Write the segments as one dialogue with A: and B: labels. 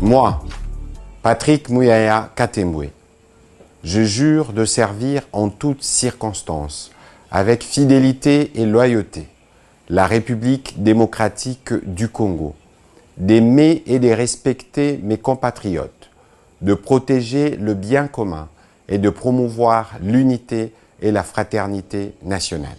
A: Moi, Patrick Mouyaya Katembwe, je jure de servir en toutes circonstances, avec fidélité et loyauté, la République démocratique du Congo, d'aimer et de respecter mes compatriotes, de protéger le bien commun et de promouvoir l'unité et la fraternité nationale.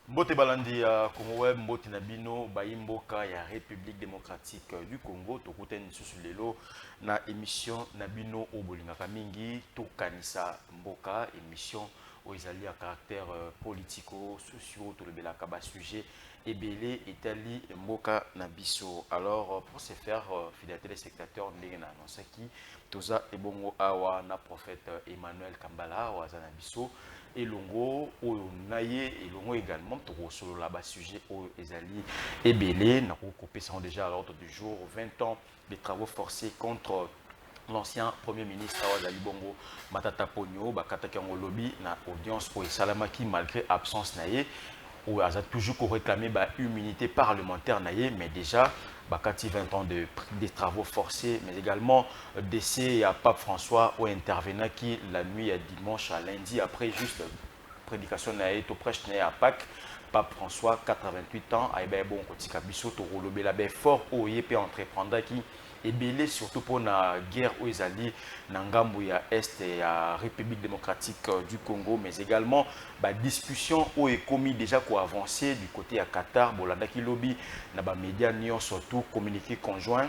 B: Mbote balandi ya Congo web mbote nabino baimboka ya République démocratique du Congo tokuteni susu lelo na émission nabino obolingaka mingi tokanisa mboka émission oizali à caractère politico socio tolobelaka ba sujet ebele etali mboka nabiso. Alors pour se faire fidèle téléspectateur ndenge na annonçaki toza ebongo awa na prophète Emmanuel Kambala waza nabiso elongo oyo naye elongo également toko solo la bas sujet oyo ezali ebele na kopesa déjà à l'ordre du jour 20 ans de travaux forcés contre l'ancien premier ministre Wazali Bongo Matata Ponyo bakataki yango lobi na audience oyo salamaki malgré absence naye ou a toujours réclamé ba immunité parlementaire naye mais déjà bakati 20 ans de travaux forcés mais également décès à Pape François ou intervenant qui la nuit à dimanche à lundi après juste prédication naye to prêche naye à Pâques. Pape François 88 ans a ebe bon kotika biso to rolobela be fort oye pe entreprendre qui ebele surtout pour la guerre aux Ezali Nangambo ya Est et ya République démocratique du Congo mais également la discussion où est commis déjà quoi avancer du côté à Qatar bolanda ki lobby na ba médias nion surtout communiqué conjoint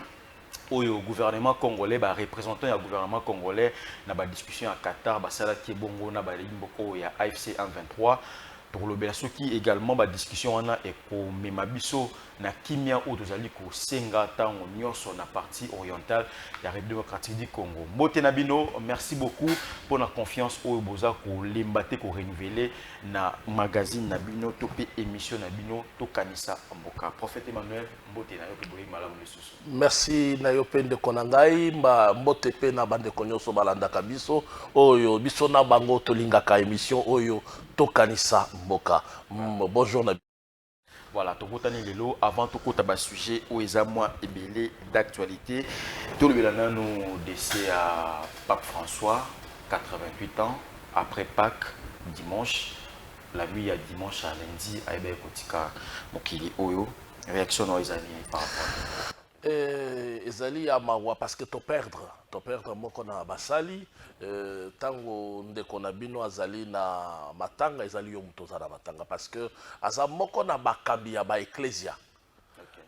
B: au gouvernement congolais ba représentant ya gouvernement congolais na ba discussion à Qatar ba sala ki bongo na ba limboko ya AFC 123 pour le berceau qui également la discussion on a et pour Memabiso na kimia ou dozali ko senga tango nyonso na partie orientale de la République démocratique du Congo. Mbote Nabino, merci beaucoup pour la confiance au boza ko limbate ko renouveler na magazine Nabino topé émission Nabino to kanisa mboka. Prophète Emmanuel mbote na yo ko boyi malamu lisusu.
C: Merci na yo pende konangai mbote pe na bande konyoso balanda kabiso oyo biso na bango to lingaka émission oyo to kanisa mboka. Bonjour Nabi.
B: Voilà, tokotani lelo avant tokota ba sujet au ezamwa ebele d'actualité. Tout le belana nous décès à Pape François 88 ans après Pâques dimanche la nuit à dimanche à lundi à ebe kotika mokili oyo réaction no ezali par rapport
C: ezali ya mawa parce que to perdre moko na basali tango ndeko na bino azali na matanga ezali yo muto za na matanga parce que aza moko na bakambi ya ba ecclesia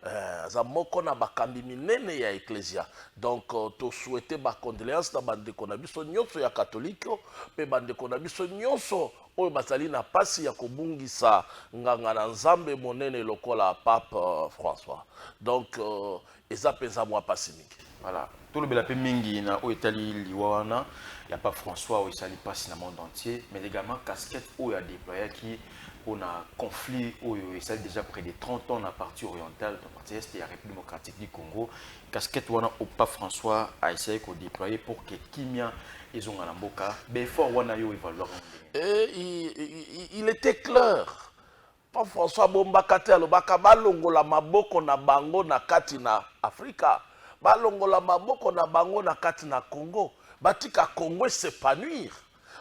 C: aza moko na bakambi minene ya ecclesia donc to souhaiter ba condoléances na bandeko na biso nyonso ya catholique pe bandeko na biso nyonso oyo bazali na pasi ya kobungisa nganga na nzambe monene lokola Pape François donc eza penza mwa pasi mingi.
B: Voilà, tout le belapé mingi na o etali liwana ya Pape François o esali pasi na monde entier mais également casquette o ya déployé qui on a conflit o esali déjà près de 30 ans dans la partie orientale dans la partie est de la République démocratique du Congo. Casquette wana au Pape François a essayé de déployer pour que kimia ils ont un mboka ben fort wana yo évaluer.
C: Il était clair. Pape François Bombakate alobaka balongola maboko na bango na kati na Afrika, balongola maboko na bango na kati na Congo, batika Congo s'épanouir.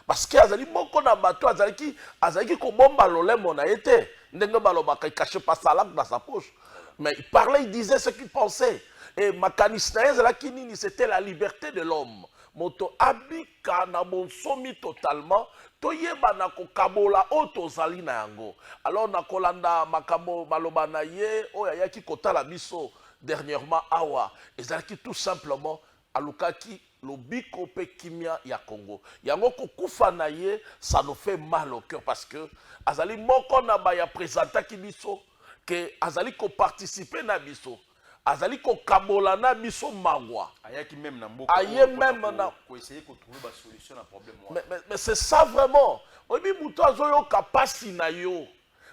C: Parce que azali moko na bato azali ko bomba lolemo na été, ndenge balobaka il cachait pas sa langue dans sa poche. Mais il parlait, il disait ce qu'il pensait. Et makanista ezala kinini c'était la liberté de l'homme. Moto abika na bonsomi totalement toyeba na kokabola oto zali na yango. Alors na kolanda makamo baloba na ye oya yaki kotala biso dernièrement awa ezalaki tout simplement alukaki lobiko pe kimia ya Congo. Yango kokufa na ye ça nous fait mal au cœur parce que azali moko na ba ya présenta ki biso que azali ko participer na biso. Azali ko kabola na biso mangwa
B: ayaki même na mboka
C: aye même na
B: ko essayer ko trouver ba solution na problème
C: mais c'est ça vraiment obi muto azoyo kapasi na yo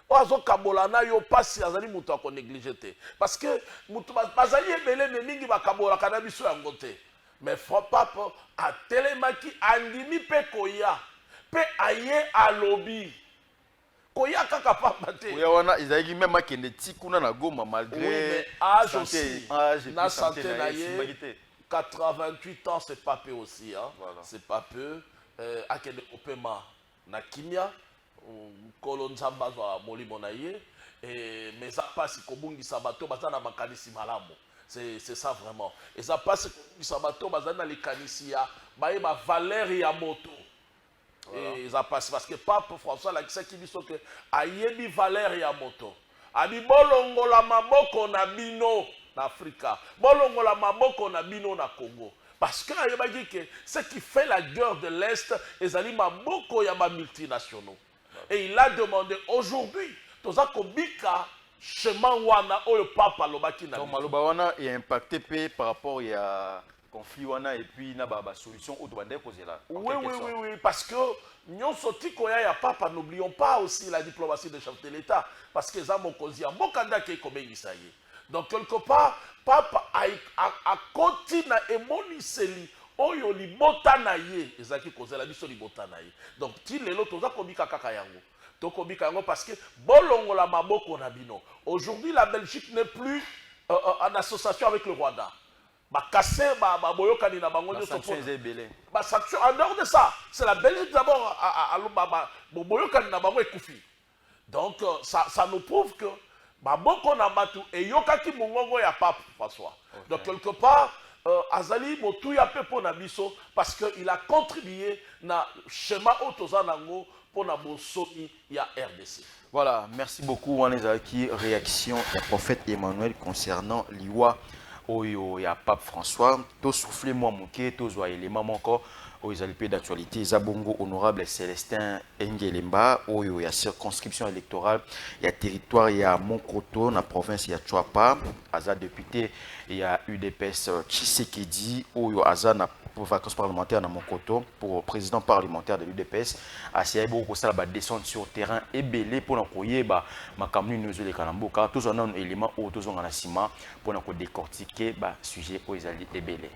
C: ozo kabola na yo pasi azali muto a ko négliger parce que muto bazali ebele me mingi ba kabola kana biso yango te mais Pape a telemaki andimi pe koya pe aye alobi koya kaka papa te
B: oya wana ezali même akende tikuna na Goma malgré
C: âge aussi na santé na ye 88 ans, c'est pas peu aussi. Hein.
B: Voilà.
C: C'est pas peu. Akende Opema na Kimia, Kolonzamba zwa Molimo na ye. Mais ça passe Kobungi Sabato, Bazana Makanisi Malamo. C'est ça vraiment. Et ça passe Kobungi Sabato, Bazana les Kanisia, Baïba Valérie Yamoto. Voilà. Et ça passe parce que Pape François, là, qui dit que Ayebi Valérie Yamoto. Abi bolongo la maboko na bino na Afrika. Bolongo la maboko na bino na Congo. Parce que ce qui fait la guerre de l'Est, ezali maboko ya ba multinationaux. Et il a demandé aujourd'hui, toza kobika chemin wana oyo papa lobaki na.
B: Donc maloba wana est impacté par rapport à conflit wana et puis na ba solution au doit poser là.
C: Oui, parce que nyonso tikoya ya papa, n'oublions pas aussi la diplomatie de chef de l'État, parce que za mokonzi ya mokanda ke kobengisa ye. Donc quelque part papa a kontina emoniseli oyo libota na ye ezaki kozela biso libota na ye. Donc ti lelo toza kobika kaka yango. Tokobika yango parce que bolongo la maboko na bino. Aujourd'hui la Belgique n'est plus en association avec le Rwanda. En dehors de ça, c'est la Belgique d'abord. Donc ça nous prouve que Baboko Nabatu et Yokaki Mungongo ya Pape François. Donc quelque part, Azali Motuya Pepo Nabiso parce qu'il a contribué na schéma Otozanango pour na Bonsomi ya RDC.
B: Voilà, merci beaucoup Wanezaki. Réaction du prophète Emmanuel concernant l'Iwa. Oyo ya Pape François, to souffler moi moké, to zoa élément encore, aux alpés d'actualité, Zabongo honorable Célestin Engelemba, oyo ya circonscription électorale, ya territoire ya Monkoto, na province ya Chouapa, aza député ya UDPS Tshisekedi, oyo aza na pour vacances parlementaires dans Monkoto, pour président parlementaire de l'UDPS, à Siaïbo, pour ça, descendre sur terrain et belé pour nous ma commune nous les Kalambo, car tous on a un élément ou tous on a un ciment pour nous décortiquer le sujet aux alliés et belé.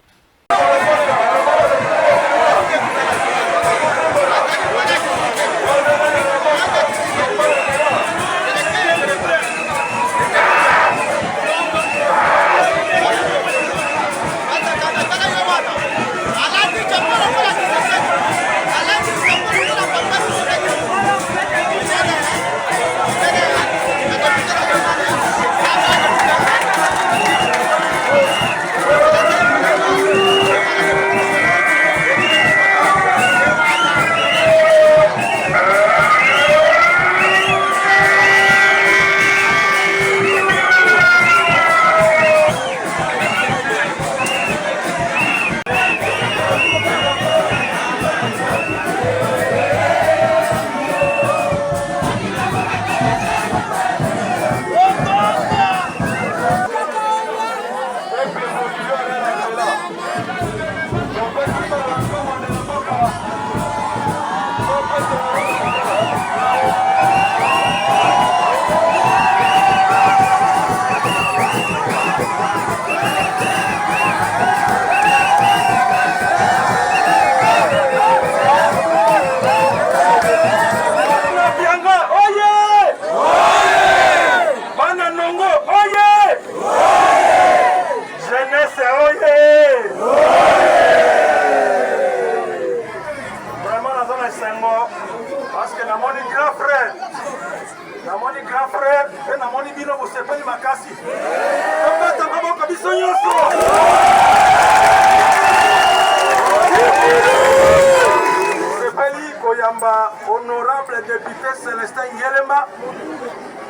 D: Honorable député Célestin Ngelemba,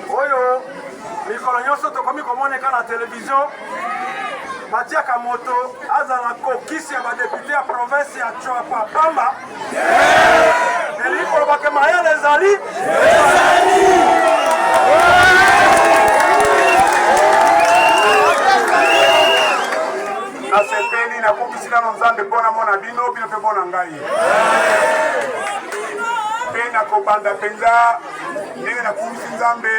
D: oyo mikolo nyonso tokomi komoneka na télévision batiaka moto azala kokisi ya badepute ya province ya Chouapa Pamba elingi kolobaka mayele ezali nasepeli nakokisina na Nzambe mpona mona bino bino mpe mpona ngai mpe nakobanda mpenza ndenge nakumisi Nzambe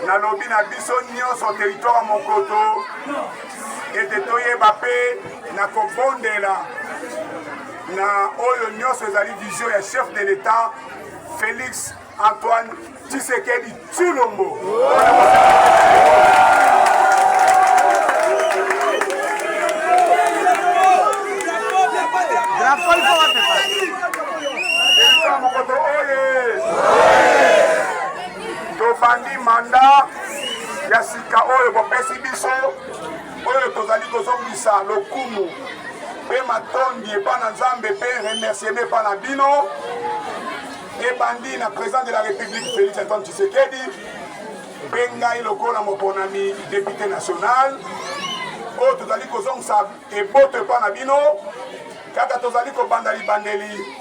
D: nalobi na biso nyonso territoire ya Monkoto ete toyeba mpe nakobondela na oyo nyonso ezali vision ya chef de l'État Félix Antoine Tshisekedi Tshilombo.
E: oyo bopesi biso oyo tozali kozongisa lokumu mpe matondi epa na nzambe mpe remercieme epa na bino ebandi na président de la république Félix Antoine Tshisekedi mpe ngai lokola moponami député national oyo tozali kozongisa eboto epa na bino kaka tozali kobanda libandeli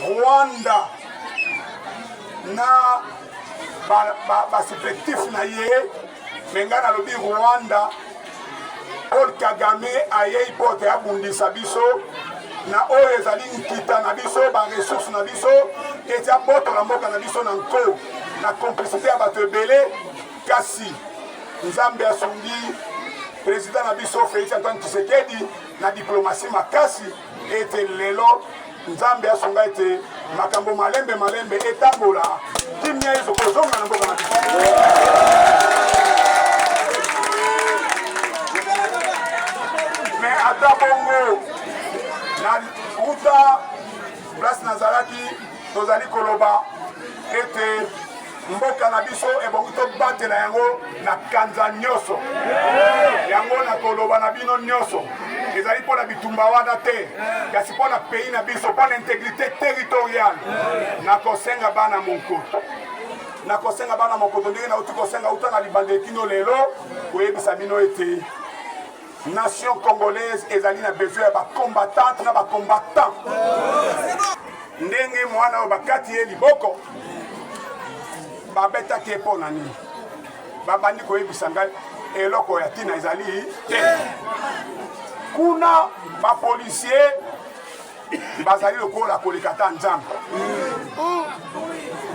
E: Rwanda na basupplétif na ye me ngai nalobi Rwanda Paul Kagame ayei po te abundisa biso na oyo ezali nkita na biso baresource na biso eti abotola mboka na biso na nko na complicité ya bato ebele kasi nzambe asungi président na biso Félix Antoine Tshisekedi na diplomatie makasi ete lelo nzambe asunga ete makambo malembe malembe etambola kimia ezokozonga na mboka na biso mais ata bongo na uta place nazalaki tozali koloba ete mboka na biso ebongi tobatela yango na kanza nyonso yango na koloba na bino nyonso ezali mpona bitumba wana te kasi mpona pays na biso mpona intégrité territoriale nakosenga bana monkoto nakosenga bana monkoto ndenge nauti kosenga uta na libanda ekino lelo koyebisa bino ete nation congolaise ezali na besoin ya bacombattante na bacombattant ndenge mwana oyo bakati ye liboko babetaki ye mpo na nini babandi koyebisa ngai eloko ya ntina ezali te kuna bapolisier bazali lokola koleka ta nzambe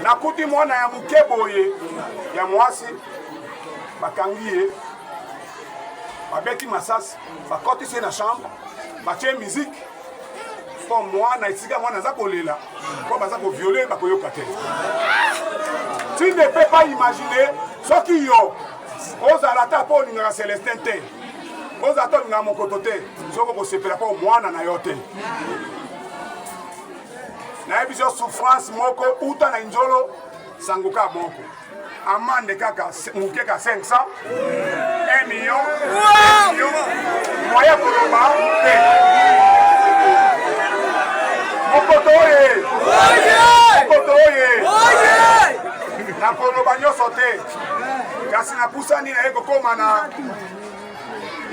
E: nakuti mwana ya moke boye ya mwasi bakangi ye babeti masasi bakotisi ye na chambre batie musique mpo mwana esika mwana aza kolela mpo baza koviole bakoyoka te. Tu ne peux pas imaginer soki yo ozala ta mpo olingaka Celestin te ozala ta olingaka mokoto te soki okosepela mpo mwana na yo te nayebi biso souffrance moko uta na inzolo sanguka moko amande kaka moke ka 500 1 million moya koloba te mokoto oye mokoto oye na koloba nyonso te kasi napusani na ye kokóma na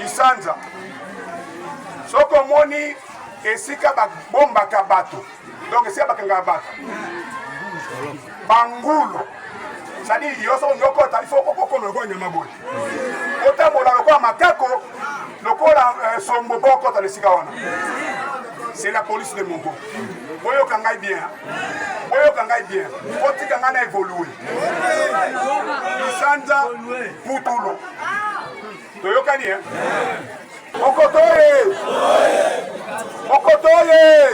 E: Isanza soki omoni esika babombaka bato donc esika bakangaka bato bangulu c'est-à-dire yo soko nyokota il faut kokoma lokola nyama boye otambola lokola makako lokola sombo bokota na esika wana c'est la police de Mongo. Boyo kangai bien. Boyo kangai bien. Oti kangana évoluer. Isanza Putulo. Toyo kani hein? Okotoye. Okotoye.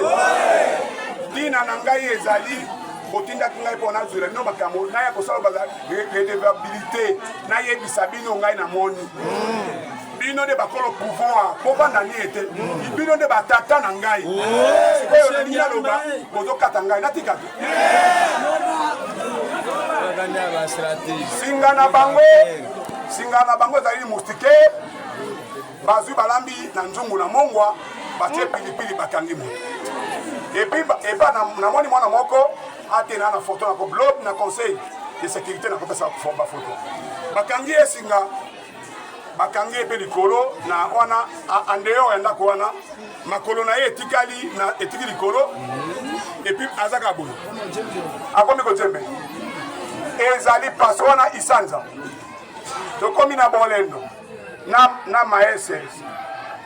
E: Dina nangai ezali botinda kingai pona zura no makamo na ya kosala baza redevabilité na yebisa bino ngai na moni. Bino de bakolo pouvoir po banda ni ete bino de batata na ngai oyo ni loba bozo kata ngai natika singa na bango zali mustike bazu balambi na nzungu na mongwa batie pilipili bakangi moto et puis eba na moni mwana moko atena na photo na ko blob na conseil de sécurité na ko pesa forma photo bakangi esinga bakangi epe likolo na wana andeo enda ko wana makolo na ye etikali na etiki likolo et puis azaka boye akomi ko tembe ezali paso wana Isanza tokomi na bolendo na maese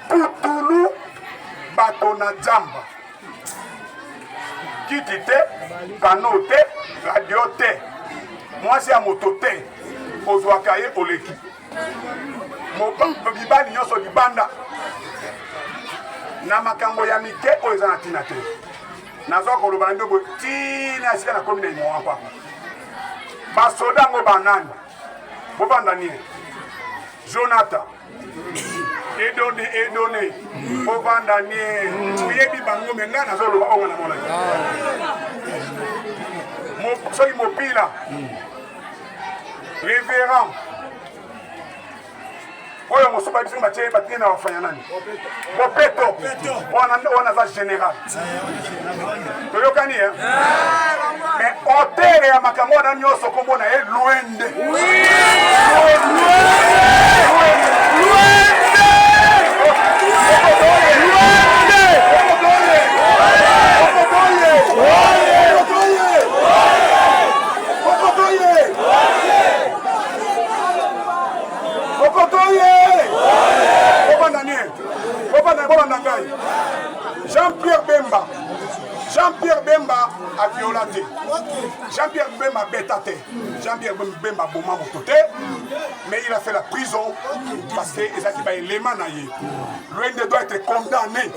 E: Putulu bato na jamba kiti te pano te radio te mwasi ya moto te ozwaka ye oleki bibali nyonso libanda na makambo ya mike oyo eza na ntina te nazwa koloba na ndobo ntina esika nakomi na imo wampa basoda yango banani bovanda nie Jonathan edone bovanda nie oyebi bango me ngai nazoloba onga na mona soki mopila révérend oyo mosuba biso batie batie na wafanya nani bopeto wana za général toyokani ya mais hauteur ya makambo wana nyonso kombo na ye Luende Jean-Pierre Bemba a violaté. Jean-Pierre Bemba a bêtaté. Jean-Pierre Bemba a bombé mon côté. Mais il a fait la prison parce que les acquis est les manaillés. Luende doit être condamné.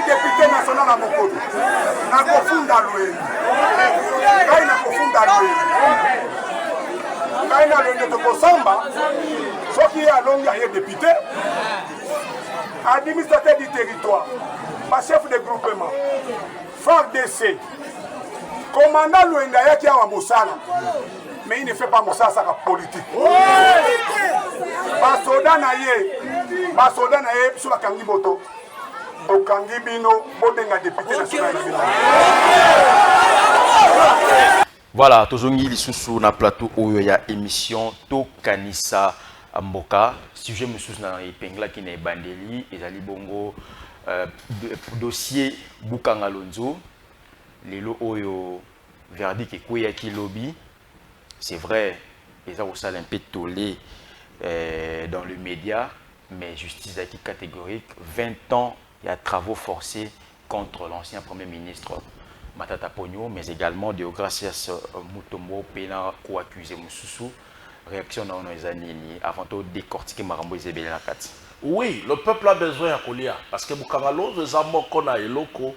E: Député national à Mokoto. Nakofunda Luende. Ngai nakofunda Luende. Ngai na Luende tokosamba. Soki alongi aye député. Administrateur du territoire. Pas chef de groupement. Fort DC. Commandant Luende ayaki awa mosala. Mais il ne fait pas mosala saka politique. Basoda na ye sur la kangi moto.
B: Voilà, tozongi lisusu na plateau oyo ya émission Tokanisa Mboka. Sujet mususu na epengla ki na bandeli ezali bongo dossier Bukanga Lonzo. Lelo oyo verdict ekweya ki lobby. C'est vrai, ils ont aussi un peu tollé dans le média, mais justice est catégorique. 20 ans. Il y a travaux forcés contre l'ancien Premier ministre Matata Ponyo, mais également Deogracias Mutombo Pena ko accusé Moussoussou. Réaction dans les années avant de décortiquer Marambo Isabelle Nakati.
C: Oui, le peuple a besoin à Kolia parce que Bukangalo les amants qu'on a eloko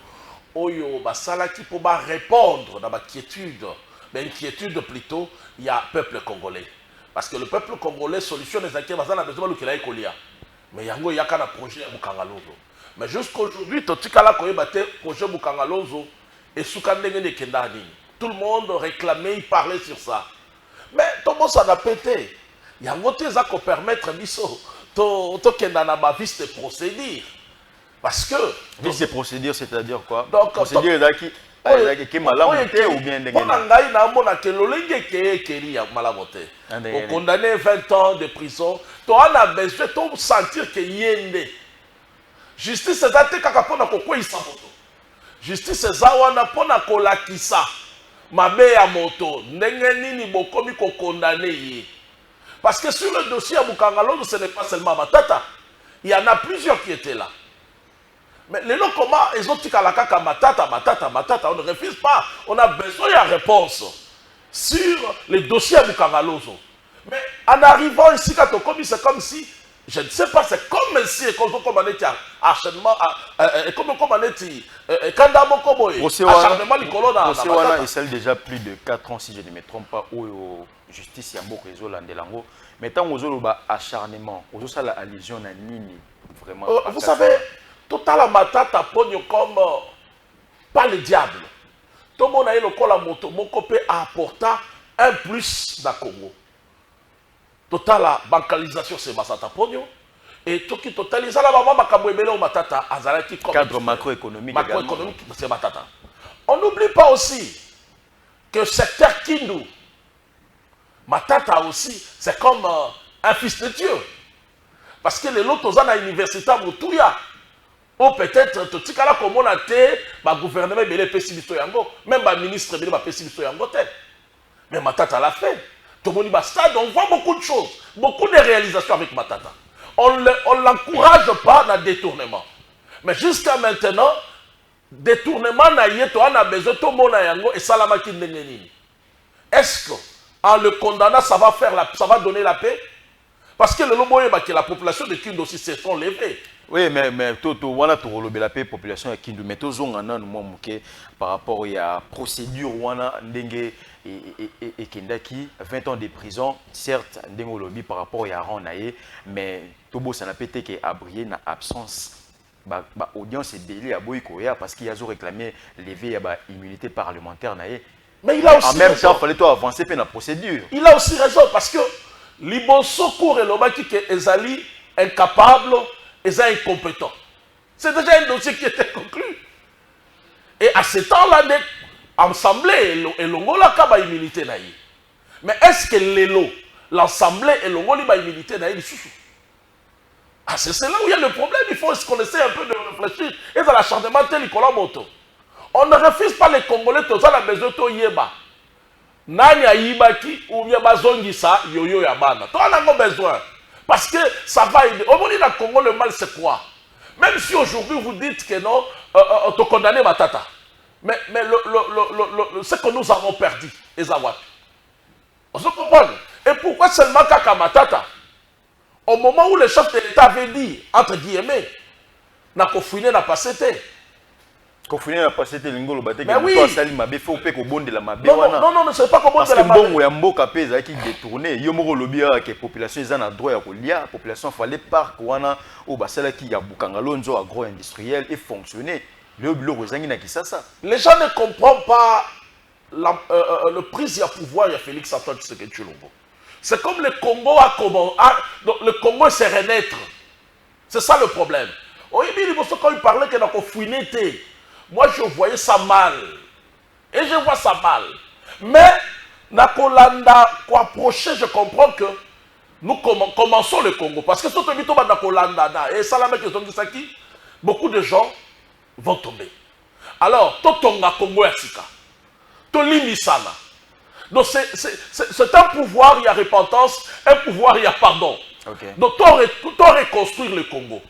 C: oyo basala qui pour répondre dans ma quiétude, mais inquiétude plutôt il y a peuple congolais parce que le peuple congolais solutionne les inquiétudes basala besoin de qu'il Kolia. Mais yango yaka na projet à Bukangalo. Mais jusqu'aujourd'hui, tout projet Bukangalonzo et Soukandengene Kendani. Tout le monde réclamait, il parlait sur ça. Mais tout le monde s'en a pété. Il y a un côté ça qui permettre to Kendana ba vice de procédure. Parce que
B: vice de procédure, c'est-à-dire quoi?
C: Donc
B: procédure qui est malamoté ou bien de
C: on condamné 20 ans de prison. Tu as besoin de sentir que yende. Justice est atte kaka pona kokwisa moto. Justice eza wana pona kolakisa mabe ya moto ndenge nini bokomi ko condamner ye. Parce que sur le dossier à Bukangalo, ce n'est pas seulement Matata. Il y en a plusieurs qui étaient là. Mais les gens comment ils ont dit kala kaka Matata, on ne refuse pas. On a besoin de réponse sur les dossiers à Bukangalo. Mais en arrivant ici quand on commis c'est comme si je ne sais pas, c'est comme si comme on est acharnement, comme on est acharnement l'icolo dans
B: la celle déjà plus de 4 ans si je ne me trompe pas où justice y a beaucoup réseau l'andelango. Mais tant aux autres acharnement, aux autres la allusion à nini vraiment.
C: Vous savez, total Matata Ponyo comme pas le diable. Tout le monde a eu le col à moto, mon copé a apporté un plus dans Congo. Total la bancalisation c'est Matata Ponyo et tout qui totalise la maman Makabouébele ou Matata Azalaki comme
B: cadre macroéconomique
C: c'est Matata. On n'oublie pas aussi que secteur Kindu Matata aussi c'est comme un fils de Dieu parce que les autres à l'université à Moutouya ou peut-être tout ce là comme on a été ma gouvernement belé pessimistes yango même ma ministre belé ma pessimiste yango mais Matata l'a fait. Tout le monde stade, on voit beaucoup de choses, beaucoup de réalisations avec Matata. On ne l'encourage pas dans le détournement. Mais jusqu'à maintenant, détournement, on a besoin de tout le monde et Salamaki Nengenini. Est-ce qu'en le condamnant, ça va donner la paix? Parce que le lobo que la population de Kindu aussi se sont levés.
B: Oui, mais toto wana to la population ya Kindu mais to zonga na moi muke par rapport à procédure wana ndenge et kendaki 20 ans de prison certes ndenge lobby par rapport à ran naé mais tobo ça n'a pété que abrié na absence ba audience est délai à boy koya parce qu'il y a réclamé lever ya ba immunité parlementaire naé.
C: Mais il a aussi
B: en même
C: raison.
B: temps fallait toi avancer pe la procédure.
C: Il a aussi raison parce que Liboso court et l'obaki que Ezali incapable, Ezali incompétent. C'est déjà un dossier qui était conclu. Et à ce temps-là, l'Assemblée et l'Ongola kaba immunité naïe. Mais est-ce que l'Assemblée et l'Ongola ba immunité naïe sous? Ah, c'est là où il y a le problème. Il faut qu'on essaie un peu de réfléchir. Et dans l'acharnement tel Nicolas Moto. On ne refuse pas les Congolais, tout ça, la maison to yeba. Nani a yibaki ou bien bazongisa yoyo ya bana. Toi, on a besoin. Parce que ça va aider. Au moment où Congo, le mal, c'est quoi? Même si aujourd'hui vous dites que non, on te condamne Matata. Mais ce que nous avons perdu, les Awapi. On se comprend. Et pourquoi seulement Kaka Matata? Au moment où le chef de l'État avait dit, entre guillemets, n'a pas fouiné, n'a pas cété.
B: Confiné n'a pas cété l'ingolo baté
C: mais
B: que
C: oui.
B: toi sali mabé faut pe ko bonde la mabé
C: wana. Non, c'est pas comment de la
B: mabé. Parce que bon ya mboka peza qui détourner yo moko lobi que population ils ont droit ya kolia, population fallait parc wana o basala qui ya bukangalonzo agro-industriel et fonctionner. Le bilo rezangi na kisasa.
C: Les gens ne comprennent pas le prise à pouvoir de Félix Antoine Tshisekedi Tshilombo. C'est comme le Congo a comment le Congo s'est renaître. C'est ça le problème. Quand il parlait qu'il a fouiné. Moi, je voyais ça mal. Et je vois ça mal. Mais, Nakolanda, pour approcher, je comprends que nous commençons le Congo. Parce que si on est Nakolanda, et ça, la beaucoup de gens vont tomber. Alors, Totonga Congo Yatsika, Tolimisana. Donc, c'est un pouvoir, il y a repentance, un pouvoir, il y a pardon.
B: Okay.
C: Donc, tu reconstruire le Congo.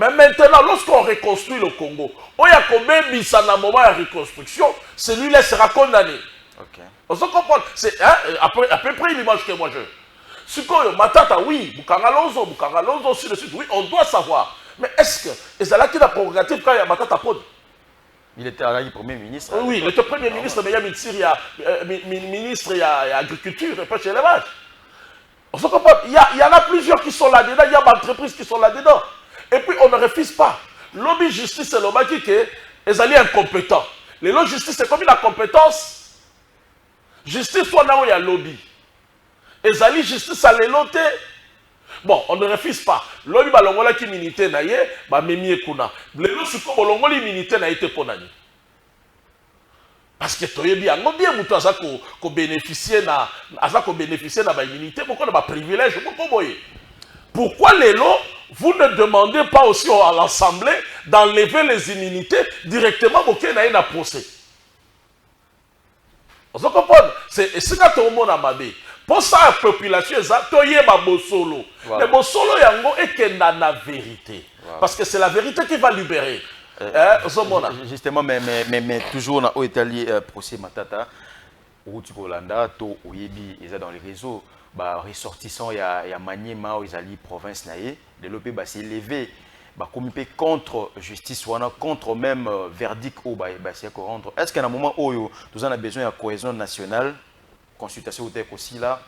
C: Mais maintenant, lorsqu'on reconstruit le Congo, il y a combien de moment de reconstruction, celui-là sera condamné.
B: Okay.
C: On se comprend. C'est à peu près l'image que moi je. Sukoyo, Matata, oui, Bukangalonzo, sur le site, oui, on doit savoir. Mais est-ce que, et c'est là qu'il a prérogative quand il y a Matata Pod?
B: Il était à la Premier ministre.
C: Oui, il était Premier ministre, mais il y a ministre, il y a agriculture, et pas chez l'élevage. On se comprend. Il y en a plusieurs qui sont là-dedans, il y a des entreprises qui sont là-dedans. Et puis on ne refuse pas. Lobby justice, c'est l'homme qui est incompétent. Les lois justice, c'est comme la compétence. Justice, soit là où il y a lobby. Et Zali justice, ça les loté. Bon, on ne refuse pas. Lobby, balongola qui minité naïe, bah memi ekuna. Les lois sur comme balongola minité naïe te ponani. Parce que tu as bien, bien mouton à ça qu'on bénéficier na ba immunité, pourquoi on a pas privilège, pourquoi les lois vous ne demandez pas aussi à l'Assemblée d'enlever les immunités directement au Kenya na procès. Vous comprenez? C'est ce que tout le monde a dit. Pour ça, la population, il y a Bosolo. Mais Bosolo, il y a la vérité. Parce que c'est la vérité qui va libérer.
B: Justement, mais toujours dans l'Italie, procès Matata, où tu Kolanda, to Oyebi, ils sont dans les réseaux. Bah, ressortissant, il y a Maniema, ils allaient province naïe, de l'OP s'est élevé, bah, comme contre justice, contre même verdict au c'est rendre. Est-ce qu'à un moment où nous avons besoin de cohésion nationale, consultation au texte aussi là,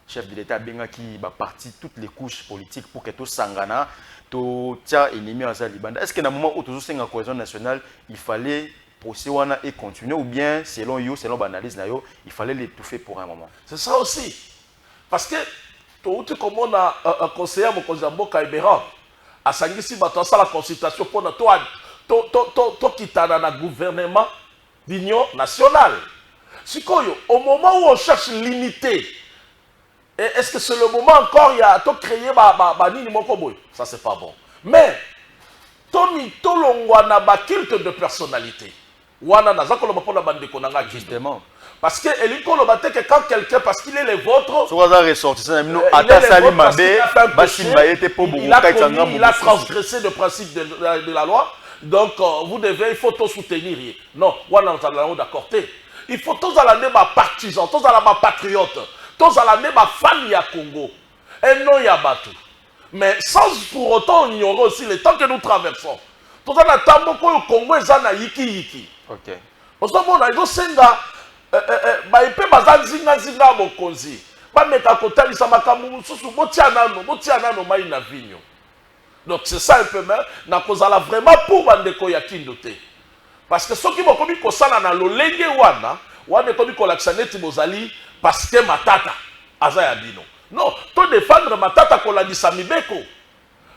B: chef de l'État benga qui va partir toutes les couches politiques pour que tout sangana, tout tia ennemi en Zalibanda. Est-ce qu'à un moment où nous avons une cohésion nationale, il fallait procéder et continuer ou bien selon you, selon l'analyse il fallait l'étouffer pour un moment?
C: C'est ça aussi. Parce que, tout comme on a un conseiller, mon conseiller Kaibera, à Sangisi, on a la consultation pour toi, qui t'a dans le gouvernement d'union nationale. Au moment où on cherche l'unité, est-ce que c'est le moment encore, il y a créé Nini Mokoboy? Ça, c'est pas bon. Mais, Tony Tolongwana, culte de personnalité. Wana,
B: Justement.
C: Parce que quand quelqu'un, parce qu'il est le vôtre, il a transgressé le principe de la loi, donc vous devez, il faut tout soutenir. Non, d'accord. Il faut tous aller ma partisan, tous aller ma patriote, tous aller ma famille à Congo. Et non, il y a battu. Mais sans pour autant ignorer aussi le temps que nous traversons. Tout ça, le Congo est un yiki.
B: Ok.
C: Parce que mon aïe, senga, épée bazanzinga zinga bokonzi. Ba meka kotali sa makamu susu botiana no mai na vigno. Donc c'est ça un peu mais na kozala vraiment pour bandeko ya kindote. Parce que ceux qui vont commis kosala na lolenge wana komi kolakisa neti bozali parce que matata aza ya bino. Non, to défendre matata kolandisa mibeko.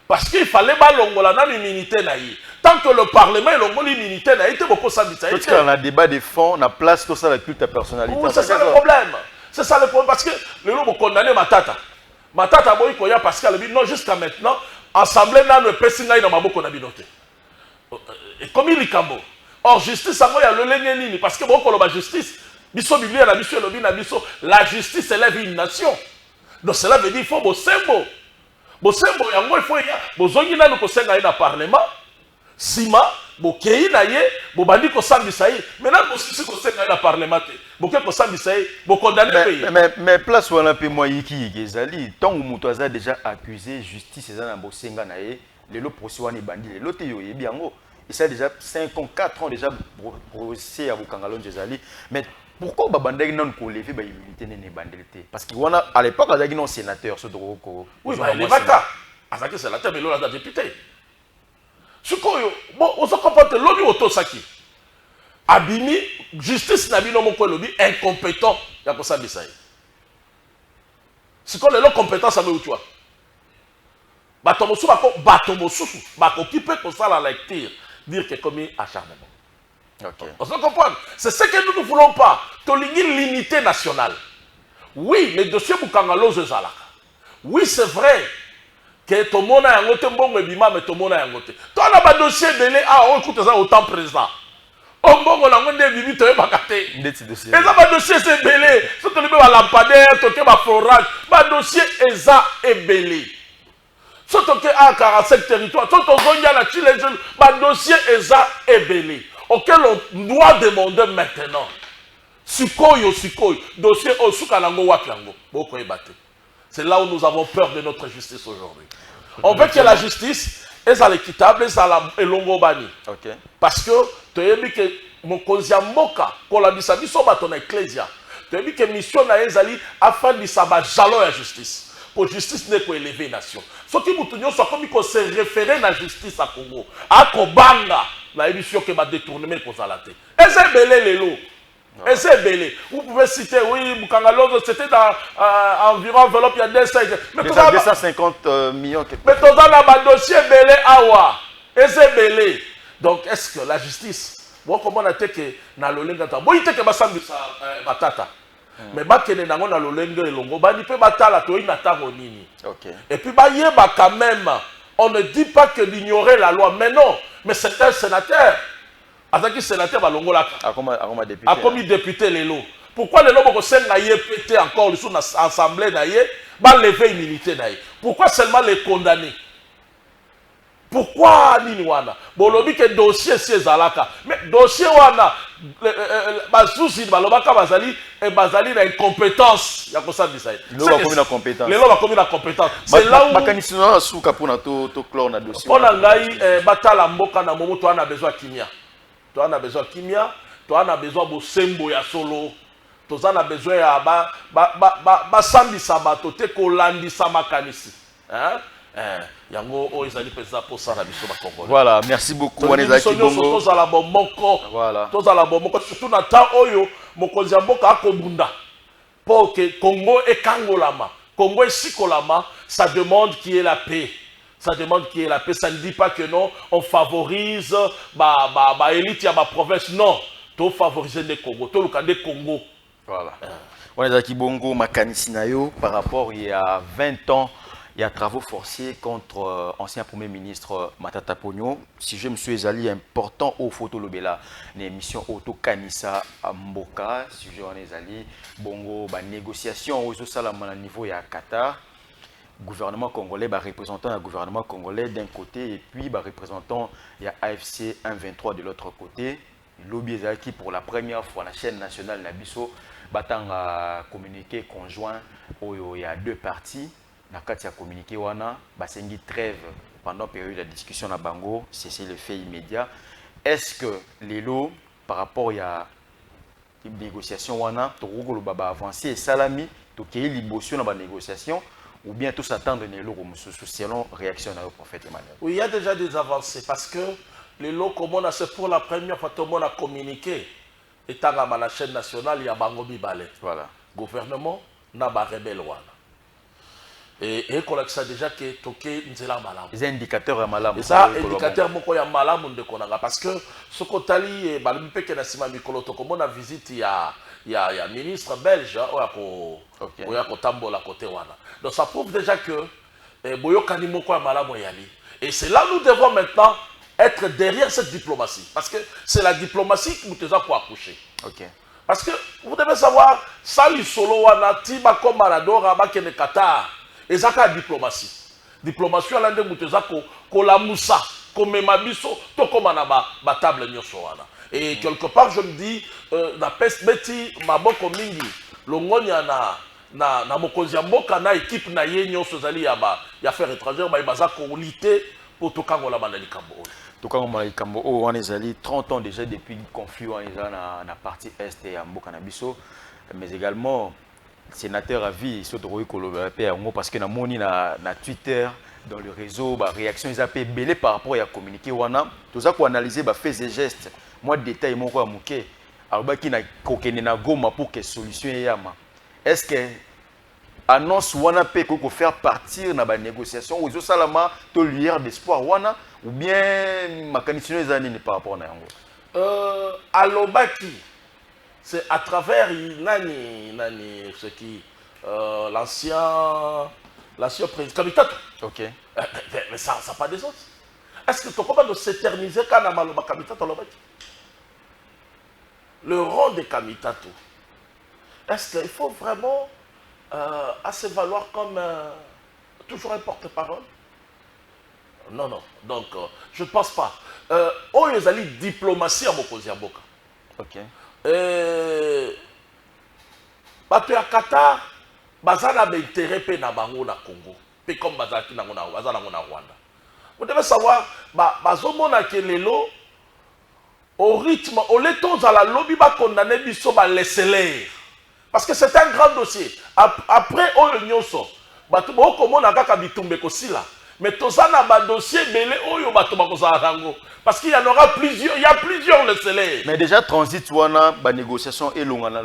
C: Parce qu'il fallait balongola na l'immunité na yi. Tant que le Parlement est l'immunité na yi, te boko sambisa yi.
B: Parce qu'on a débat de fond, on a place tout ça la culte à personnalité.
C: Oui, c'est ça le problème. C'est ça le problème parce que les gens vont condamner matata. Matata boy koya parce qu'elle dit non jusqu'à maintenant assemblée na ne pesinga na maboko na binote. Et comme il likambo. Or justice a ya le lengeni parce que boko la justice biso biblia na biso lobi na biso la justice élève une nation. Donc cela veut dire il faut bosembo. Bosembo yango il faut ya bozongi na ko senga na parlement. Sima bokei na ye bobandi ko sambisa ye. Maintenant bosisi ko senga na parlement te. Boké ko sambisa ye bokondamner pays.
B: Mais place wana pe moi yiki ezali tant muto aza déjà accusé justice eza na bosenga na ye lelo procès wana bandi lelo te yo yebi yango. Et ça déjà 5 ans, 4 ans déjà procès à Bukangalon Jezali. Mais pourquoi Babandagi non qu'on lève l'immunité n'est bandité? Parce qu'à l'époque, il y a non sénateur, ce droit.
C: Oui, mais les vaca. Azaki sénateur, mais l'on a député. Ce qu'on bon, on se comporte l'ONU autosaki. Abimi, justice n'a pas mon lobby incompétent. Il y a pour ça, Bissaï. Ce qu'on est là compétent, ça veut où tu vois. Batomosu, occupé comme ça la lecture. Dire que commis acharnement.
B: Okay.
C: On se comprend. C'est ce que nous ne voulons pas. Tolingi l'unité nationale. Oui, les dossiers Bukangalo Zezalaka. Oui, c'est vrai que tout le monde a un côté bon et bima, mais tout le monde a un côté. Toi, on a un dossier belé, on écoute ça autant présent. On bon, on a un dossier tu es bakaté. Et ça, un dossier c'est belé. Si tu as un lampadaire, tu as un forage, un dossier est ça et belé. Surtout que à 45 territoires, surtout que la Chile, le dossier est belé, auquel on doit demander maintenant. Sukoyo, dossier au Sukanango Wakiango. C'est là où nous avons peur de notre justice aujourd'hui. On veut que la justice est à l'équitable, est longobani. Parce que tu as dit que mon konziamboka, pour la bisabiso, ton ecclésia, tu as dit que mission na ezali afin de savoir jalon la justice. Pour justice n'est pas élever nation. Ce qui nous soit comme il se référer à la justice à Congo. À Kobanga, la émission qui m'a détourné pour Zalate. Et c'est belé les lots. Et c'est belé. Vous pouvez citer, oui, Bukangalo, c'était dans environ enveloppe il y a
B: 250 millions.
C: Mais tout ça, le dossier belé awa. Et c'est belé. Donc, est-ce que la justice, bon, comment on a été que dans le lingata, bon, il était que Bassam Batata. Mais bakene nango na lolenge elongo bani pe batala to inata ronini. Et puis ba yeba quand même, on ne dit pas que d'ignorer la loi, mais non, mais c'est un sénateur. Azaki sénateur ba longo la a commis député lelo. Pourquoi les lobo ko senga yé pété encore sur l'assemblée na yé ba lever immunité na yé? Pourquoi seulement les condamner? Pourquoi Niniwana? Bon, lobby que dossier c'est Zalaka. Mais dossier wana, souci de Balobaka Bazali et Bazali a une compétence. Il y a comme ça dit ça.
B: Les lois commis la compétence.
C: Les lois commis la compétence. C'est là où.
B: Bakanisino souka pour na to clore na dossier.
C: On a ngai batala mboka na momo toi on a besoin kimia. Toi on a besoin kimia. Toi on a besoin de sembo ya solo. Toi on a besoin ya ba sambi sabato te kolandi samakanisi. Hein?
B: Voilà, merci beaucoup.
C: Voilà. Surtout dans le temps où pour que Congo et Kangolama, Congo et Sikolama, ça demande qu'il y ait la paix. Ça demande qu'il y ait la paix. Ça ne dit pas que non, on favorise l'élite à ma province. Non, tu favorises les Congo, tu le Congo.
B: Voilà. On est à Kibongo, Makanisinayo, par rapport il y a 20 ans. Il y a travaux forcés contre ancien Premier ministre Matata Ponyo. Si je me suis allé important au photo lobela, l'émission Auto Kanisa Mboka, si je suis allé bongo ba négociation au salam à niveau ya Qatar, gouvernement congolais, ba représentant du gouvernement congolais d'un côté et puis ba représentant il y a AFC 123 de l'autre côté. Lobby qui pour la première fois la chaîne nationale Nabiso battant communiqué conjoint où il y a deux parties. na kati ya communiqué wana basengi trêve pendant période de discussion na bango, c'est le fait immédiat. Est-ce que les lots par rapport à négociation wana tokolo baba avancer et salami tokéi liboso na ba négociation ou bien tous attendre les lots comme selon réaction na prophète Emmanuel?
C: Oui, il y a déjà des avancées parce que les lots comme on a c'est pour la première fois tout le monde a communiqué étant à la chaîne nationale il y a bango mibale.
B: Voilà.
C: Gouvernement na ba rebelle wana. Et qu'on a déjà que toké nzela malamu.
B: Les indicateurs à malamu.
C: Et ça indicateur moko ya malamu de konanga parce que ce kotali e balimpe ke na sima mikolo to comme on a visite ya ministre belge oya ko tambola côté wana. Donc ça prouve déjà que boyokani moko ya malamu yali. Et c'est là nous devons maintenant être derrière cette diplomatie parce que c'est la diplomatie qui nous a pour accoucher.
B: OK.
C: Parce que vous devez savoir ça li solo wana tiba comme Maradona ba ke ne Qatar. Et ça, c'est la diplomatie. Diplomatie, elle a des moutons ko la moussa, comme mabiso, to comme na table nyosoana. Et quelque part, je me dis, na peste beti maboko mingi, longonya na mokonzi mboka na équipe na ye nyoso zali ya affaires étrangères, ba baza ko lité pour to kangola bandali kambo.
B: To kangola kambo o wana zali 30 ans déjà depuis le conflit na partie est ya mboka na biso, mais également sénateur à vie surtout parce que na moni na Twitter dans le réseau ba réaction ils appellent belé par rapport à communiquer wana tout ça pour analyser ba faits et gestes moi détail moko amuke alors qui na kokene na goma pour que solution yama est-ce que annonce wana peut ko faire partir na ba négociation ou salama to lueur d'espoir wana ou bien makanisi ezani ni par rapport na yango
C: alobaki. C'est à travers ce qui l'ancien président Kamitato.
B: OK.
C: Mais ça n'a pas de sens. Est-ce que tu peux s'éterniser quand on a Kamitato? Le rôle de Kamitato, est-ce qu'il faut vraiment se valoir comme toujours un porte-parole? Non, non. Donc, je ne pense pas. Oh, ils allaient diplomatie à Mokoziamboka.
B: OK.
C: Bato ya Qatar bazana d'intérêt pe na bango na Congo pe comme bazaki na bazana na Rwanda. Vous devez savoir bazomona ke lelo au rythme au leton za la lobby ba condamner biso ba laisser parce que c'est un grand dossier. Après oyo nyonso bato bo komona kaka bitumbe ko sila mais tozana ba dossier belé oyo bato ba kozala rango. Parce qu'il y en aura plusieurs, il y a plusieurs laissez-les.
B: Mais déjà, transit, wana, ba négociation et Luanda,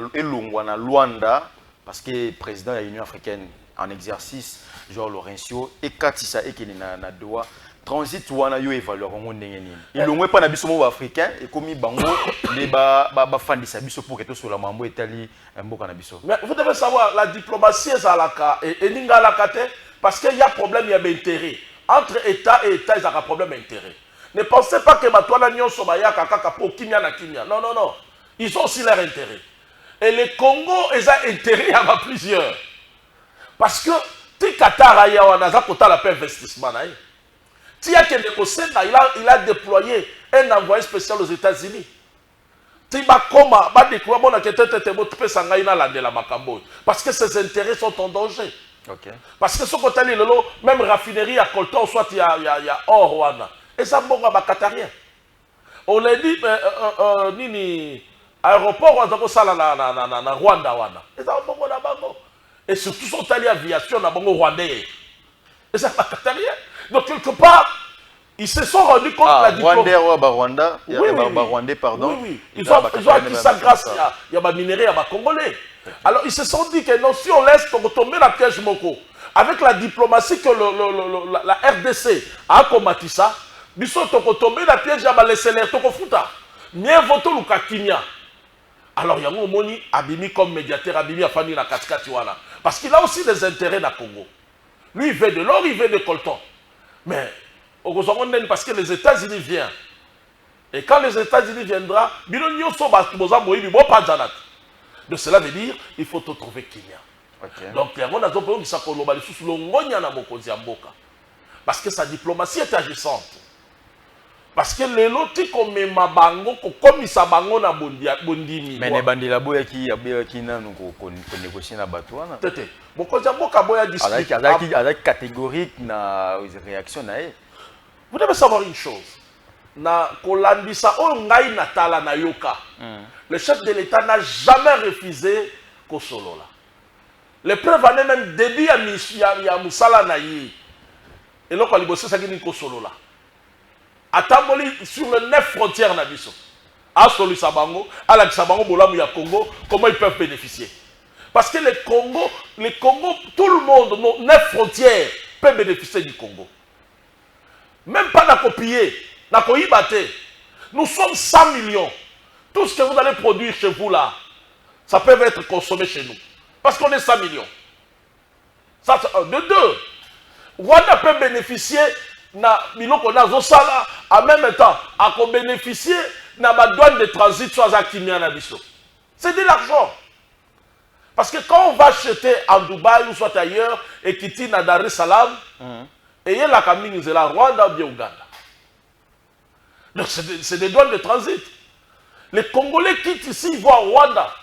B: Luanda, parce que le président de l'Union africaine en exercice, Joao Lourenço, et Katissa et Kenina Nadoa, transit, wana, yo évalueront n'engeni. Ils n'ont pas d'habitude africain et comme ils bango, les fans de Sabiso pour que tout sur la mambo Italie, un beau canabiso.
C: Mais vous devez savoir, la diplomatie est à la carte et n'inga la carte parce qu'il y a problème, il y a intérêt. Entre État et État, il y a un problème d'intérêt. Ne pensez pas que Matouana Nyon Somaya Kaka pour Kimia na Kimia. Non, non, non. Ils ont aussi leur intérêt. Et le Congo, ils ont intérêt à plusieurs. Parce que, si Qatar a la paix investissement, il a déployé un envoyé spécial aux États-Unis. Parce que ses intérêts sont en danger.
B: Okay.
C: Parce que ce côté même raffinerie à Colton, soit il y a or Rwanda. Et ça, bon, Qatarien. On l'a dit, nini, aéroport, on a na Rwanda. Et ça, bon, et surtout, son tali aviation, on a bon Rwandais. Et ça, pas Qatarien. Donc, quelque part, ils se sont rendus compte de la diplomatie.
B: Rwanda,
C: Rwandais,
B: pardon.
C: Oui, oui. Ils ont acquis ça grâce à des minéraux, à des Congolais. Alors, ils se sont dit que non, si on laisse tomber la piège Moko, avec la diplomatie que la RDC a combattu ça, ils sont tombés la piège à laisser l'air Tokofuta. Mieux voter Luka Kimia. Alors, il y a un moni Abimi comme médiateur, Abimi a fallu la Katikatiwana. Parce qu'il a aussi des intérêts dans le Congo. Lui, il veut de l'or, il veut de coltan. Mais, parce que les États-Unis viennent. Et quand les États-Unis viendront, de cela veut dire il faut trouver Kenya.
B: Okay.
C: Donc, il y a un peu qui s'appelle parce que sa diplomatie est agissante. Parce que les lotis comme ma bango, comme ça bango na bondimi.
B: Mais les bandits là-bas qui nous négocier na batouana.
C: Tete. Beaucoup de gens qui discutent.
B: Avec catégorique na réaction na.
C: Vous devez savoir une chose. Na kolandisa o ngai natala na yoka. Le chef de l'État n'a jamais refusé Kosolola. Les preuves en est même début à Moussala Nayi. Et là, quand il bosse, ça qui Kosolola. Atamboli sur les 9 frontières Nabiso. À Solu Sabango, à la Sabango, Bolamou ya Congo, comment ils peuvent bénéficier? Parce que les Congo, tout le monde, nos 9 frontières, peut bénéficier du Congo. Même pas n'a copié, n'a coïbaté. Nous sommes 100 millions. Tout ce que vous allez produire chez vous là, ça peut être consommé chez nous. Parce qu'on est 100 millions. Ça, de deux. Rwanda peut bénéficier na biloko na zosala en même temps à bénéficier na ba douane de transit soit akimia na biso. C'est de l'argent. Parce que quand on va acheter en Dubaï ou soit ailleurs et quitter na Dar es Salaam, et il y a la camine de la Rwanda ou bien Ouganda. Donc c'est des douanes de transit. Les Congolais quittent ici, ils vont à Rwanda.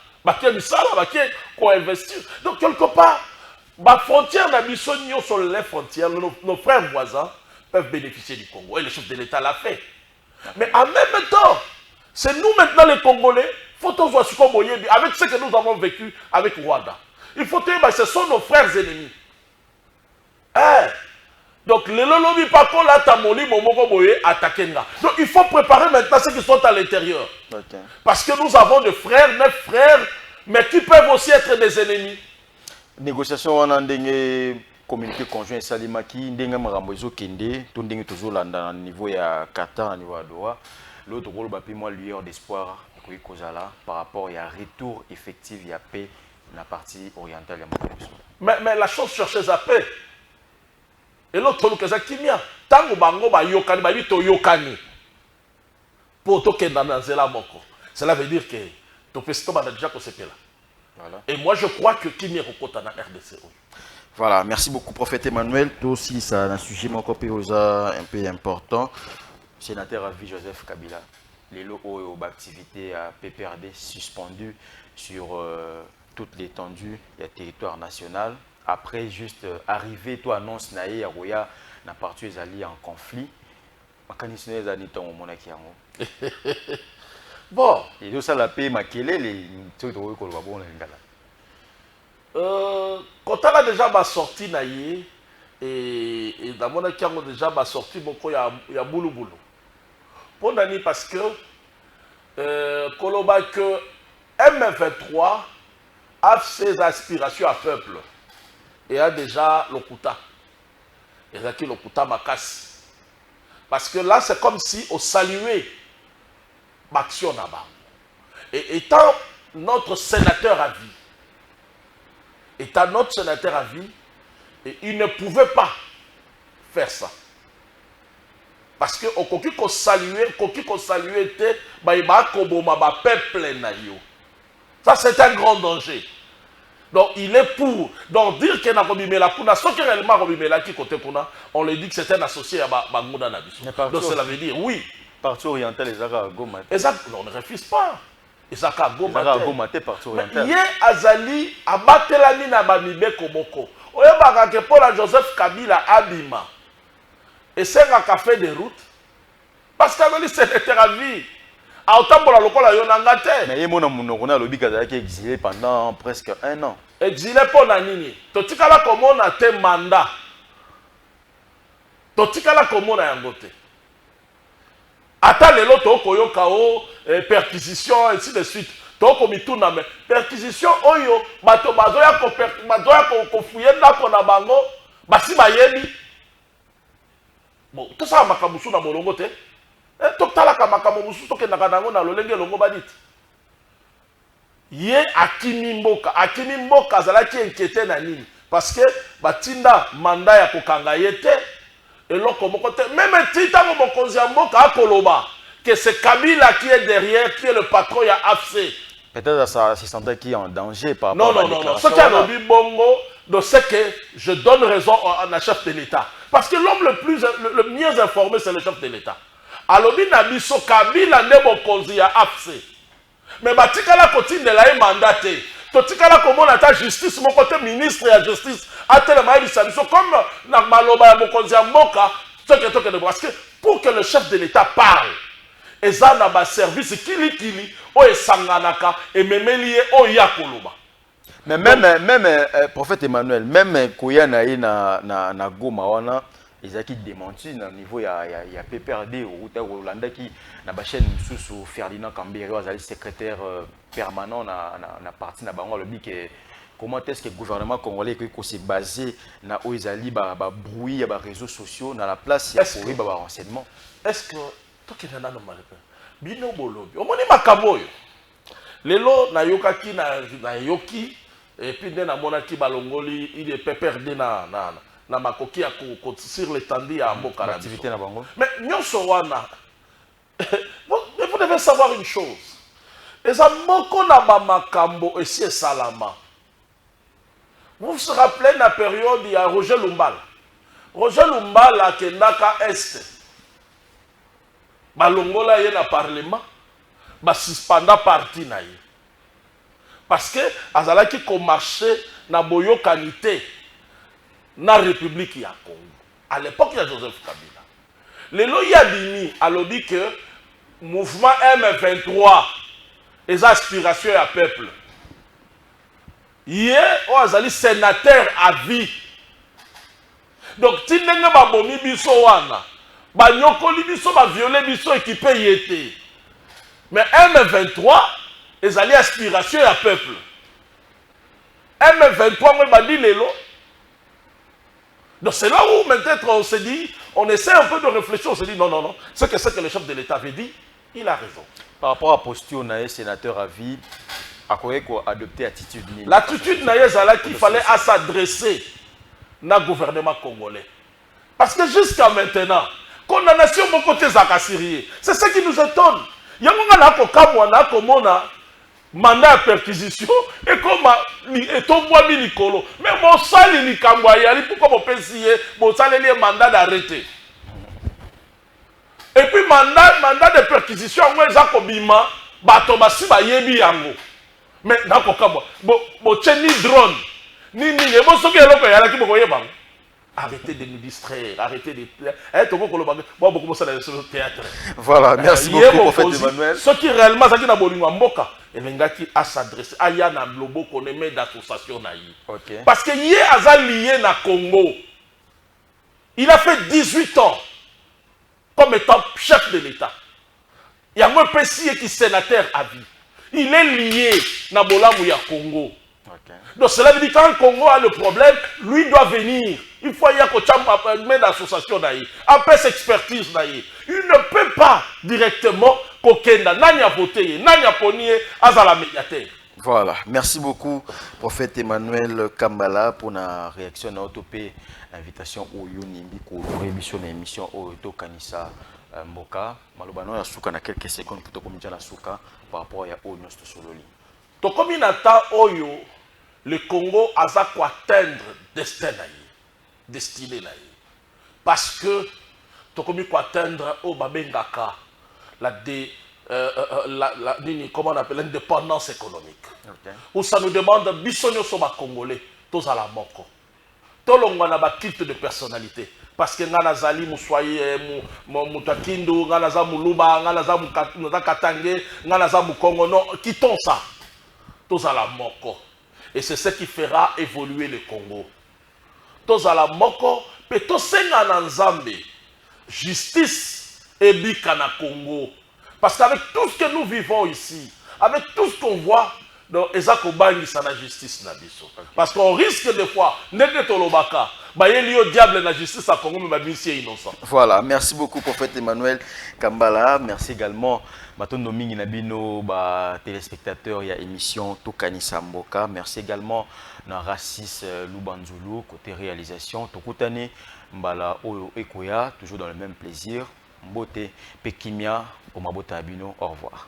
C: Qu'on investir. Donc, quelque part, la frontière n'abissonne sur les frontières. Nos frères voisins peuvent bénéficier du Congo. Et le chef de l'État l'a fait. Mais en même temps, c'est nous maintenant les Congolais, il faut avec ce que nous avons vécu avec Rwanda. Il faut dire que ce sont nos frères ennemis. Donc, les lolobi pas qu'on l'a tamoli, momoko boye attaqué. Donc, il faut préparer maintenant ceux qui sont à l'intérieur.
B: Okay.
C: Parce que nous avons des frères, 9 frères, mais qui peuvent aussi être des ennemis.
B: Négociation, on a un communiqué conjoint Salimaki, ndenge marambozo kende, tout ndenge toujours là dans le niveau ya Qatar, niveau à Doha. L'autre rôle, bah, puis moi, lueur d'espoir, par rapport à un retour effectif, il y a paix dans la partie orientale.
C: Mais la chose chercheuse à paix. Et l'autre, c'est qui vient. Tant que bango ba yokani, ba bito yokani. Pour to kenda na zela moko. Cela veut dire que to pesto ba déjà ko sepela. Voilà. Et moi je crois que qui vient kokota na RDC.
B: Voilà, merci beaucoup prophète Emmanuel. Toi aussi ça un sujet moko un peu important. Sénateur à vie Joseph Kabila. Les locaux d'activité à PPRD suspendus sur toute l'étendue du territoire national. Après, juste arriver, toi, annonce naïe, Aroya, n'a parti les alliés en conflit.
C: Bon.
B: Et donc, ça l'a payé, ma kélé, les trucs de Kolwabo,
C: quand on a déjà sorti naïe, et dans mon cas, on a déjà sorti beaucoup, il y a boulou boulou. Pour Nani, parce que, Koloba, que M23 a ses aspirations à peuple. Et a déjà l'Okuta. Et a qui l'Okuta ma casse. Parce que là, c'est comme si on saluait l'action là-bas. Et étant notre sénateur à vie, et il ne pouvait pas faire ça. Parce que au coquille qu'on saluait était, peuple na yo. Ça, c'est un grand danger. Donc, il est pour. Donc, dire qu'il y a un kuna, ce qui est réellement qui côté kuna, on lui dit que c'est un associé à Bangouna Nabiso. Donc, cela veut dire, oui.
B: Parti oriental, les Zaka Gomate.
C: Exact, on ne refuse pas. Ezaka
B: Gomate, parti oriental.
C: Yé Azali, abatelani na bamibe komoko. Oyeba que pour la Joseph Kabila Abima. Et c'est un café de route. Parce qu'Azali, c'est la vie.
B: Mais il y a un qui est exilé pendant presque 1 an.
C: Exilé pour Nanini. Totikala comme on a tes mandats. Totikala comme on a un côté. Attends les lots, koyo, perquisition, ainsi de suite. Toko mituna mais perquisition, oyo, bato bazoya ko fouiller na kona bango, basi bayebi. Bon, tout ça makamusu na molongo te. Totalaka makambo mususu tokendaka nango na lolenge longo badit. Ye akimi mboka azalaki inquiété na nini parce que batinda mandat ya kokanga yete eloko moko te même tita mokonzi ya mboka akoloba que c'est Kabila qui est derrière, qui est le patron ya AFC.
B: Peut-être ça se sentait qui est en danger par
C: rapport à la déclaration. Non. Ce qui a lobby bongo, de ce que je donne raison à la chef de l'État. Parce que l'homme le mieux informé, c'est le chef de l'État. alobi na biso Kabila nde mokonzi ya AFC. Mais batikala kotindela ye mandat te. Totikala komona ta justice mon côté ministre ya justice atelema yebisa biso comme na maloba ya mokonzi ya mboka toke de parce que pour que le chef de l'État parle eza na ba service kili o esanganaka ememeli ye o ya koloba.
B: Mais même prophète Emmanuel, même koya na ye na Goma wana ezaki démenti na niveau ya PPRD ou Rolanda qui na ba chaîne sous Ferdinand Kambere azali secrétaire permanent na parti na bango le que comment est-ce que le gouvernement congolais peut se baser na oizali ba bruit ya ba réseaux sociaux dans la place ya pour ba renseignement.
C: Est-ce que toi qui nana no malpe bino bolobi omoni makambo yo lelo na yokaki na yoki et puis na monaki balongoli il est PPRD na makoki ya sur l'étendue ya mboka
B: l'activité na bango.
C: Mais nyonso wana vous devez savoir une chose. Eza moko na ba makambo esi salama. Vous vous rappelez la période il y a Roger Lumbala. Roger Lumbala kendaka est. Balongola ye na parlement, ba suspenda parti na ye. Parce que azalaki ko marcher na boyo kanité na République ya Congo. À l'époque il y a Joseph Kabila. Lelo ya bimi alobi que mouvement M23 les aspirations à peuple. Hier, on a sénateur à vie. Donc, si vous avez bomi biso wana, ba nyokoli biso ba violer biso équipé yété. Mais M23, les aspirations à peuple. M23, moi bandi lelo. Donc, c'est là où maintenant on se dit, on essaie un peu de réfléchir, on se dit non, ce que le chef de l'État avait dit, il a raison.
B: Par rapport à la posture de sénateur à vie, à quoi adopter attitude?
C: L'attitude qu'il fallait s'adresser au gouvernement congolais. Parce que jusqu'à maintenant, condamnation de mon côté c'est ce qui nous étonne. Il y a un mandat de perquisition et comme et ton bois minicolo. Mais mon sali ni kambwayali pourquoi mon pécier, mon sali est mandat d'arrêter. Et puis mandat de perquisition moi zakobima bato basi ba yebi yango. Mais nako kabo bo cheni drone ni bo soki eloko yala ki boko yeba. Arrêtez de nous distraire, arrêtez de beaucoup de théâtre.
B: Voilà, merci beaucoup prophète Emmanuel.
C: Ce qui réellement ça qui na bolingo mboka elengaki à s'adresser aya na lobo koneme d'association na yi.
B: OK.
C: Parce que yé aza lié na Congo. Il a fait 18 ans comme étant chef de l'État. Il y a un PC qui est sénateur à vie. Il est lié à Bolamouya Congo.
B: Okay.
C: Donc cela veut dire que quand le Congo a le problème, lui doit venir. Il faut y avoir une association. Après cette expertise, il ne peut pas directement kokenda nanya voter, nanya ponier à la médiathèque.
B: Voilà, merci beaucoup prophète Emmanuel Kambala pour la réaction à autopé invitation au Yonimbi pour l'émission au Tokanisa Mboka. Malobano ya suka na quelques secondes pour tokomija na suka par rapport à Oyo Nosto Sololi.
C: Tokomi nata Oyo, le Congo a quoi atteindre destiné naïe. Parce que tokomi quoi atteindre au Babengaka comment on appelle l'indépendance économique.
B: Okay.
C: Où ça nous demande bisogno soba congolais, tous à la moko. Tolongwa na ba culte de personnalité. Parce que ngana zali muswaye mutakindu, ngana za muluba, ngana za katange, ngana za mukongo, non, quittons ça. Tous à la moko. Et c'est ce qui fera évoluer le Congo. Tous à la moko, pe to senga na nzambe. Justice et bikana Congo. Parce qu'avec tout ce que nous vivons ici, avec tout ce qu'on voit, Ezakobani ça la justice na biso. Parce qu'on risque des fois, neke tolobaka, bayeli au diable la justice à Congo mais babisi innocent.
B: Voilà, merci beaucoup prophète Emmanuel Kambala, merci également Matondo Mingi Nabino téléspectateurs, il y a émission Tokanisa Mboka, merci également na Racis Lubanzulu côté réalisation, Tokutane Mbala Oyo Ekoya, toujours dans le même plaisir. Mbote Pekimia, Omabota Abino, au revoir.